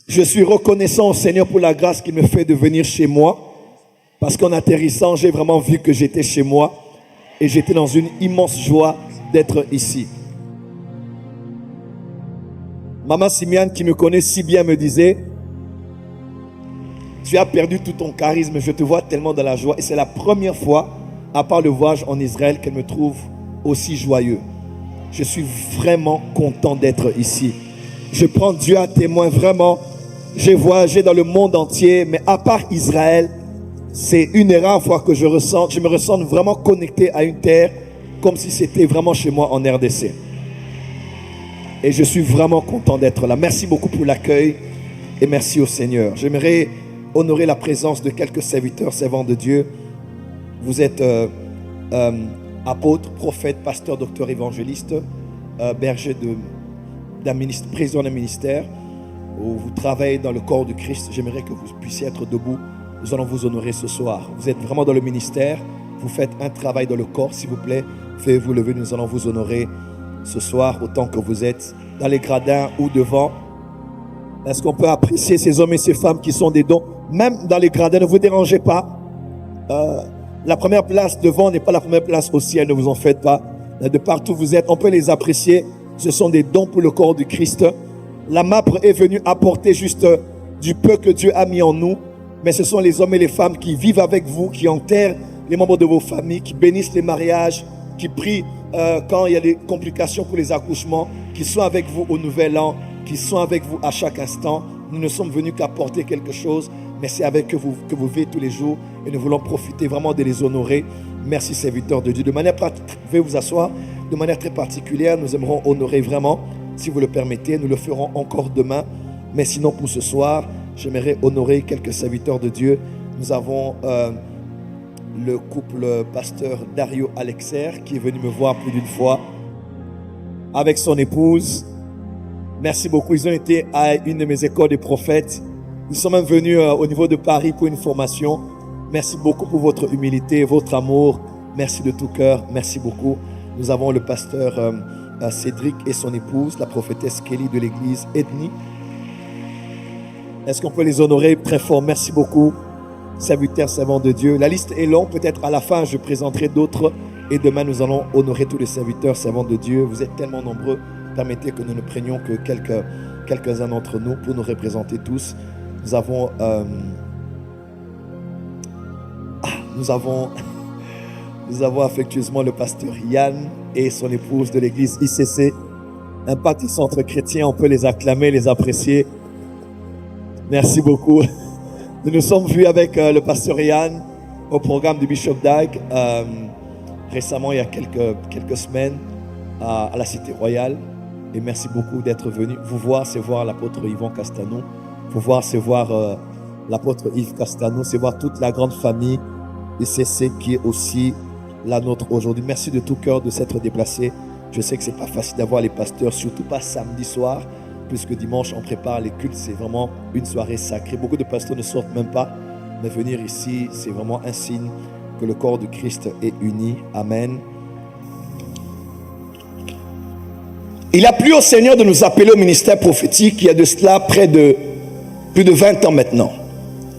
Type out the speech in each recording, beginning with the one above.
Je suis reconnaissant au Seigneur pour la grâce qu'il me fait de venir chez moi. Parce qu'en atterrissant, j'ai vraiment vu que j'étais chez moi. Et j'étais dans une immense joie d'être ici. Maman Simiane, qui me connaît si bien, me disait: tu as perdu tout ton charisme, je te vois tellement dans la joie. Et c'est la première fois, à part le voyage en Israël, qu'elle me trouve aussi joyeux. Je suis vraiment content d'être ici. Je prends Dieu à témoin, vraiment. J'ai voyagé dans le monde entier, mais à part Israël, c'est une rare fois que je me ressens vraiment connecté à une terre, comme si c'était vraiment chez moi en RDC. Et je suis vraiment content d'être là. Merci beaucoup pour l'accueil et merci au Seigneur. J'aimerais honorer la présence de quelques serviteurs, servants de Dieu. Vous êtes apôtre, prophète, pasteur, docteur, évangéliste, berger président d'un ministère, où vous travaillez dans le corps du Christ. J'aimerais que vous puissiez être debout. Nous allons vous honorer ce soir. Vous êtes vraiment dans le ministère. Vous faites un travail dans le corps, s'il vous plaît. Faites-vous lever. Nous allons vous honorer ce soir, autant que vous êtes dans les gradins ou devant. Est-ce qu'on peut apprécier ces hommes et ces femmes qui sont des dons? Même dans les gradins, ne vous dérangez pas. La première place devant n'est pas la première place au ciel, ne vous en faites pas. De partout où vous êtes, on peut les apprécier. Ce sont des dons pour le corps du Christ. La MAPRE est venue apporter juste du peu que Dieu a mis en nous. Mais ce sont les hommes et les femmes qui vivent avec vous, qui enterrent les membres de vos familles, qui bénissent les mariages, qui prient quand il y a des complications pour les accouchements, qui sont avec vous au Nouvel An, qui sont avec vous à chaque instant. Nous ne sommes venus qu'apporter quelque chose, mais c'est avec eux que vous vivez tous les jours et nous voulons profiter vraiment de les honorer. Merci, serviteurs de Dieu. De manière pratique, vous pouvez vous asseoir. De manière très particulière, nous aimerons honorer vraiment, si vous le permettez. Nous le ferons encore demain, mais sinon pour ce soir, j'aimerais honorer quelques serviteurs de Dieu. Nous avons le couple pasteur Dario Alexer qui est venu me voir plus d'une fois avec son épouse. Merci beaucoup. Ils ont été à une de mes écoles des prophètes. Ils sont même venus au niveau de Paris pour une formation. Merci beaucoup pour votre humilité, votre amour. Merci de tout cœur. Merci beaucoup. Nous avons le pasteur Cédric et son épouse, la prophétesse Kelly de l'église Ethnie. Est-ce qu'on peut les honorer très fort? Merci beaucoup, serviteurs, servants de Dieu. La liste est longue, peut-être à la fin je présenterai d'autres. Et demain nous allons honorer tous les serviteurs, servants de Dieu. Vous êtes tellement nombreux, permettez que nous ne prenions que quelques-uns d'entre nous pour nous représenter tous. Nous avons affectueusement le pasteur Yann et son épouse de l'église ICC. Impact et Centre Chrétien, on peut les acclamer, les apprécier. Merci beaucoup. Nous nous sommes vus avec le pasteur Yann au programme du Bishop Dag récemment, il y a quelques semaines, à la Cité Royale. Et merci beaucoup d'être venu. Vous voir, c'est voir l'apôtre Yvon Castanou. Vous voir, c'est voir l'apôtre Yves Castanou. C'est voir toute la grande famille ICC qui est aussi la nôtre aujourd'hui. Merci de tout cœur de s'être déplacé. Je sais que c'est pas facile d'avoir les pasteurs, surtout pas samedi soir. Puisque dimanche, on prépare les cultes, c'est vraiment une soirée sacrée. Beaucoup de pasteurs ne sortent même pas, mais venir ici, c'est vraiment un signe que le corps du Christ est uni. Amen. Il a plu au Seigneur de nous appeler au ministère prophétique il y a de cela plus de 20 ans maintenant.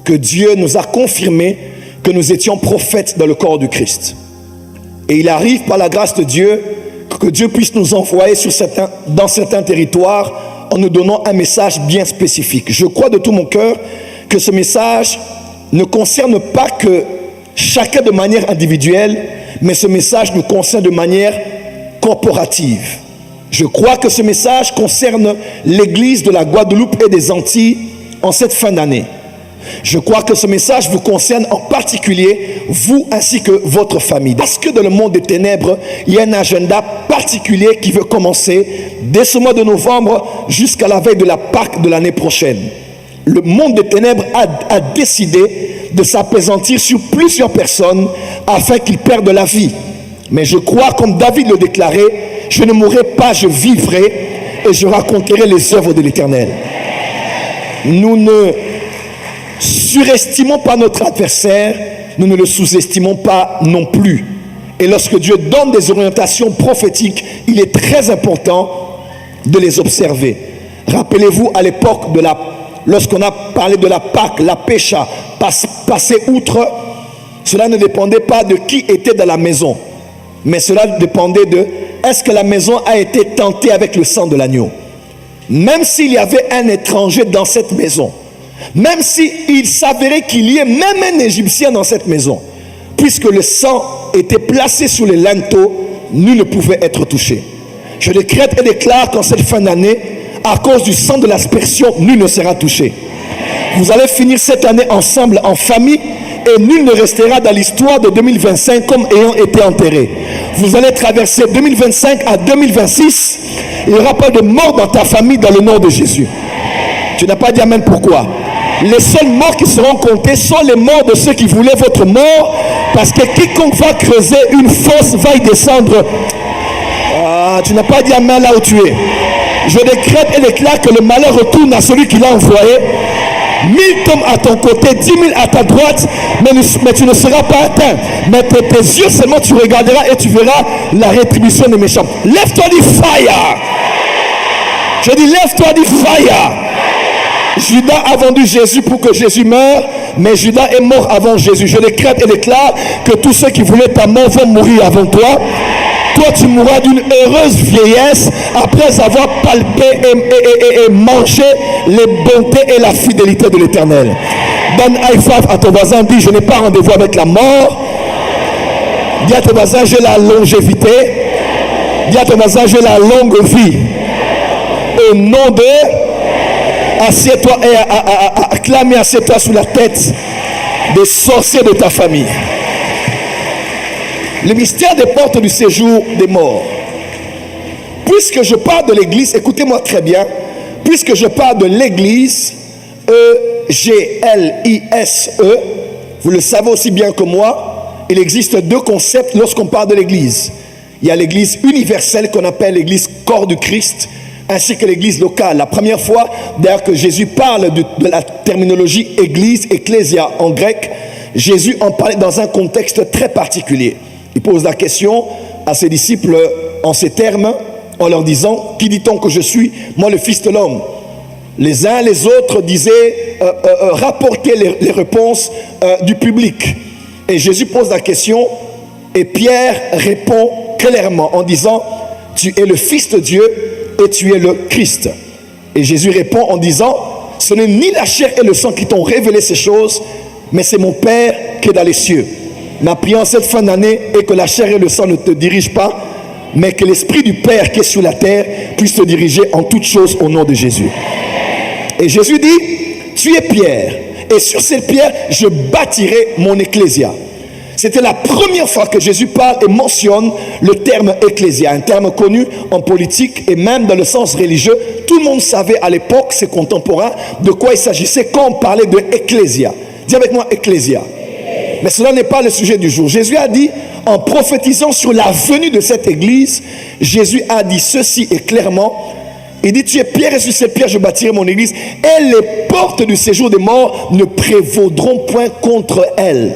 Que Dieu nous a confirmé que nous étions prophètes dans le corps du Christ. Et il arrive par la grâce de Dieu que Dieu puisse nous envoyer dans certains territoires en nous donnant un message bien spécifique. Je crois de tout mon cœur que ce message ne concerne pas que chacun de manière individuelle, mais ce message nous concerne de manière corporative. Je crois que ce message concerne l'église de la Guadeloupe et des Antilles en cette fin d'année. Je crois que ce message vous concerne en particulier, vous ainsi que votre famille. Parce que dans le monde des ténèbres, il y a un agenda particulier qui veut commencer dès ce mois de novembre jusqu'à la veille de la Pâque de l'année prochaine. Le monde des ténèbres a décidé de s'appesantir sur plusieurs personnes afin qu'ils perdent la vie. Mais je crois, comme David le déclarait, je ne mourrai pas, je vivrai et je raconterai les œuvres de l'Éternel. Nous ne surestimons pas notre adversaire, nous ne le sous-estimons pas non plus. Et lorsque Dieu donne des orientations prophétiques, il est très important de les observer. Rappelez-vous à l'époque de la lorsqu'on a parlé de la Pâque, la pécha, passer outre, cela ne dépendait pas de qui était dans la maison, mais cela dépendait de est-ce que la maison a été tentée avec le sang de l'agneau. Même s'il y avait un étranger dans cette maison, même s'il s'avérait qu'il y ait même un Égyptien dans cette maison, puisque le sang était placé sous les linteaux, nul ne pouvait être touché. Je décrète et déclare qu'en cette fin d'année, à cause du sang de l'aspersion, nul ne sera touché. Vous allez finir cette année ensemble en famille et nul ne restera dans l'histoire de 2025 comme ayant été enterré. Vous allez traverser 2025 à 2026. Il n'y aura pas de mort dans ta famille dans le nom de Jésus. Tu n'as pas dit amen, pourquoi? Les seuls morts qui seront comptés sont les morts de ceux qui voulaient votre mort, parce que quiconque va creuser une fosse va y descendre. Tu n'as pas dit amen là où tu es. Je décrète et déclare que le malheur retourne à celui qui l'a envoyé. 1000 tombent à ton côté, 10 000 à ta droite, mais tu ne seras pas atteint. Mais tes yeux seulement tu regarderas et tu verras la rétribution des méchants. Lève-toi, dis fire. Je dis lève-toi, dis fire. Judas a vendu Jésus pour que Jésus meure, mais Judas est mort avant Jésus. Je décrète et déclare que tous ceux qui voulaient ta mort vont mourir avant toi. Toi, tu mourras d'une heureuse vieillesse après avoir palpé et mangé les bontés et la fidélité de l'Éternel. Donne high five à ton voisin, dis je n'ai pas rendez-vous avec la mort. Dis à ton voisin, j'ai la longévité. Dis à ton voisin, j'ai la longue vie. Au nom de... Assieds-toi et acclame et assieds-toi sous la tête des sorciers de ta famille. Le mystère des portes du séjour des morts. Puisque je parle de l'église, écoutez-moi très bien, puisque je parle de l'église, E-G-L-I-S-E, vous le savez aussi bien que moi, il existe deux concepts lorsqu'on parle de l'église. Il y a l'église universelle qu'on appelle l'église corps du Christ, ainsi que l'église locale. La première fois, d'ailleurs, que Jésus parle de la terminologie église, ecclésia en grec, Jésus en parlait dans un contexte très particulier. Il pose la question à ses disciples en ces termes, en leur disant, qui dit-on que je suis? Moi, le Fils de l'homme. Les uns les autres disaient, rapportaient les réponses du public. Et Jésus pose la question, et Pierre répond clairement en disant, tu es le Fils de Dieu et tu es le Christ. Et Jésus répond en disant, ce n'est ni la chair et le sang qui t'ont révélé ces choses, mais c'est mon Père qui est dans les cieux. Ma prière cette fin d'année est que la chair et le sang ne te dirigent pas, mais que l'Esprit du Père qui est sur la terre puisse te diriger en toutes choses au nom de Jésus. Et Jésus dit, tu es Pierre, et sur cette pierre, je bâtirai mon ecclésia. C'était la première fois que Jésus parle et mentionne le terme ecclésia, un terme connu en politique et même dans le sens religieux. Tout le monde savait à l'époque, ses contemporains, de quoi il s'agissait quand on parlait de ecclésia. Dis avec moi ecclésia. Mais cela n'est pas le sujet du jour. Jésus a dit, en prophétisant sur la venue de cette église, Jésus a dit ceci et clairement, il dit, tu es Pierre et sur cette pierre je bâtirai mon église et les portes du séjour des morts ne prévaudront point contre elle.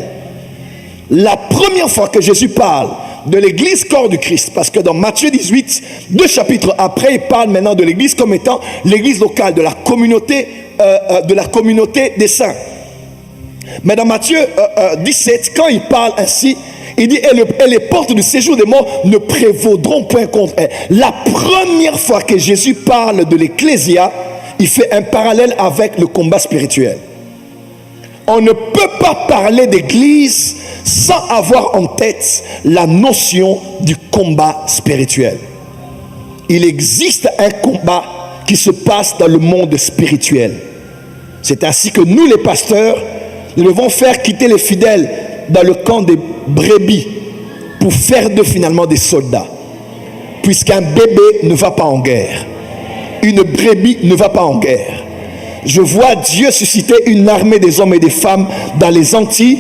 La première fois que Jésus parle de l'église corps du Christ, parce que dans Matthieu 18, 2 chapitres après, il parle maintenant de l'église comme étant l'église locale, de la communauté des saints. Mais dans Matthieu 17, quand il parle ainsi, il dit, et les portes du séjour des morts ne prévaudront point contre elle. La première fois que Jésus parle de l'ecclésia, il fait un parallèle avec le combat spirituel. On ne peut pas parler d'église sans avoir en tête la notion du combat spirituel. Il existe un combat qui se passe dans le monde spirituel. C'est ainsi que nous, les pasteurs, nous devons faire quitter les fidèles dans le camp des brebis pour faire d'eux finalement des soldats. Puisqu'un bébé ne va pas en guerre. Une brebis ne va pas en guerre. Je vois Dieu susciter une armée des hommes et des femmes dans les Antilles,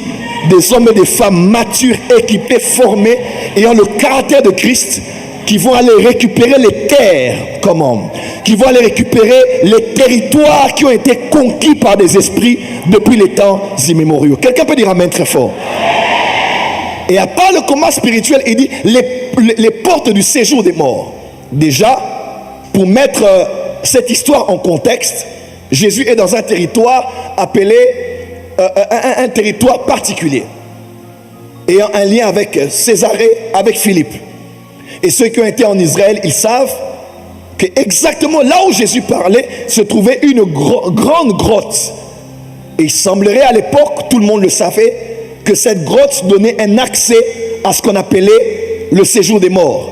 des hommes et des femmes matures, équipés, formés, ayant le caractère de Christ, qui vont aller récupérer les terres comme hommes, qui vont aller récupérer les territoires qui ont été conquis par des esprits depuis les temps immémoriaux. Quelqu'un peut dire amen très fort. Et à part le combat spirituel, il dit les portes du séjour des morts. Déjà, pour mettre cette histoire en contexte, Jésus est dans un territoire appelé un territoire particulier, ayant un lien avec Césarée, avec Philippe. Et ceux qui ont été en Israël, ils savent que exactement là où Jésus parlait se trouvait une grande grotte. Et il semblerait à l'époque, tout le monde le savait, que cette grotte donnait un accès à ce qu'on appelait le séjour des morts.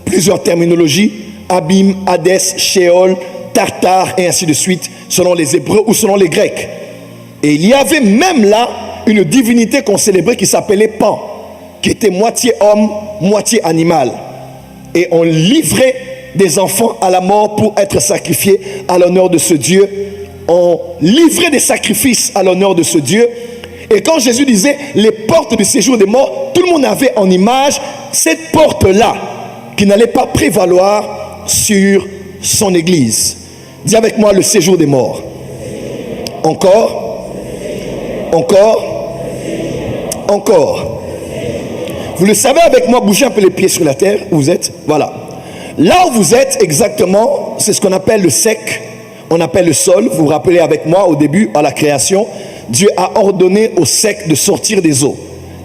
Plusieurs terminologies, Abîme, Hadès, Sheol, Tartare et ainsi de suite, selon les Hébreux ou selon les Grecs. Et il y avait même là une divinité qu'on célébrait qui s'appelait Pan, qui était moitié homme, moitié animal. Et on livrait des enfants à la mort pour être sacrifiés à l'honneur de ce Dieu. On livrait des sacrifices à l'honneur de ce Dieu. Et quand Jésus disait les portes du séjour des morts, tout le monde avait en image cette porte-là qui n'allait pas prévaloir sur son église. Dis avec moi le séjour des morts. Encore. Vous le savez avec moi, bougez un peu les pieds sur la terre où vous êtes. Voilà. Là où vous êtes exactement, c'est ce qu'on appelle le sec. On appelle le sol. Vous vous rappelez avec moi au début, à la création, Dieu a ordonné au sec de sortir des eaux.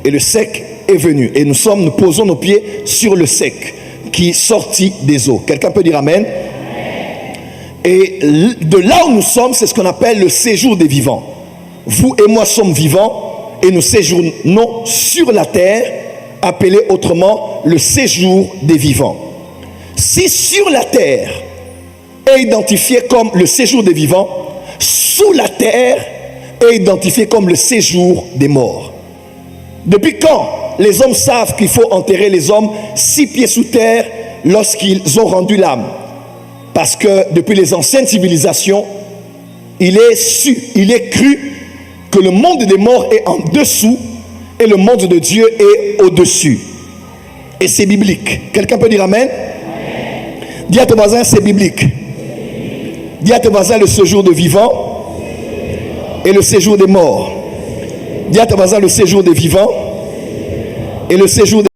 Et le sec est venu. Et nous posons nos pieds sur le sec qui est sorti des eaux. Quelqu'un peut dire amen? Et de là où nous sommes, c'est ce qu'on appelle le séjour des vivants. Vous et moi sommes vivants et nous séjournons sur la terre, appelé autrement le séjour des vivants. Si sur la terre est identifié comme le séjour des vivants, sous la terre est identifié comme le séjour des morts. Depuis quand les hommes savent qu'il faut enterrer les hommes 6 pieds sous terre lorsqu'ils ont rendu l'âme? Parce que depuis les anciennes civilisations, il est cru que le monde des morts est en dessous et le monde de Dieu est au-dessus. Et c'est biblique. Quelqu'un peut dire amen? Dis à ton voisin, c'est biblique. Dis à ton voisin le séjour de vivants et le séjour des morts. Dis à ton voisin le séjour des vivants et le séjour des